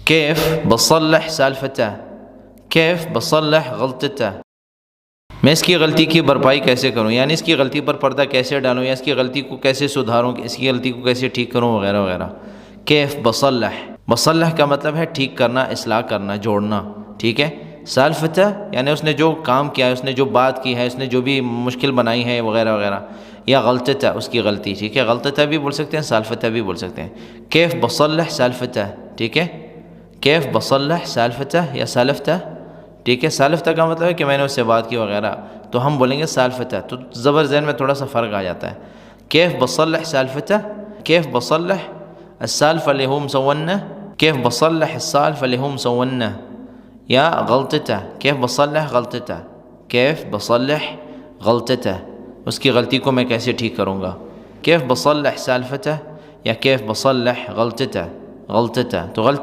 كيف بصلح سالفته، کیف بصلح غلطته، میں اس کی غلطی کی بھرپائی کیسے کروں، یعنی اس کی غلطی پر پردہ کیسے ڈالوں، یا اس کی غلطی کو کیسے سدھاروں، اس کی غلطی کو کیسے ٹھیک کروں وغیرہ وغیرہ۔ کیف بصلح، بصلح کا مطلب ہے ٹھیک کرنا، اصلاح کرنا، جوڑنا، ٹھیک ہے۔ سالفتہ یعنی اس نے جو کام کیا ہے، اس نے جو بات کی ہے، اس نے جو بھی مشکل بنائی ہے وغیرہ وغیرہ، یا غلطتہ اس کی غلطی، ٹھیک ہے۔ غلطتہ بھی بول سکتے ہیں، سالفتہ بھی بول سکتے ہیں۔ کیف بصلح سالفتہ، ٹھیک ہے۔ کیف بصلح سالفتہ یا سالفتہ، ٹھیک ہے۔ سالفتہ کا مطلب ہے کہ میں نے اس سے بات کی وغیرہ، تو ہم بولیں گے سالفتہ، تو زبر ذہن میں تھوڑا سا فرق آ جاتا ہے۔ کیف بصلح سالفتہ، کیف بصلح السالفة اللي هو مسوّنه، كيف بصلح السالفة اللي هو مسوّنه، یا غلطته، كيف بصلح غلطته، كيف بصلح غلطته، اس کی غلطی کو میں کیسے ٹھیک کروں گا۔ كيف بصلح سالفته یا كيف بصلح غلطته، غلطته تو غلطی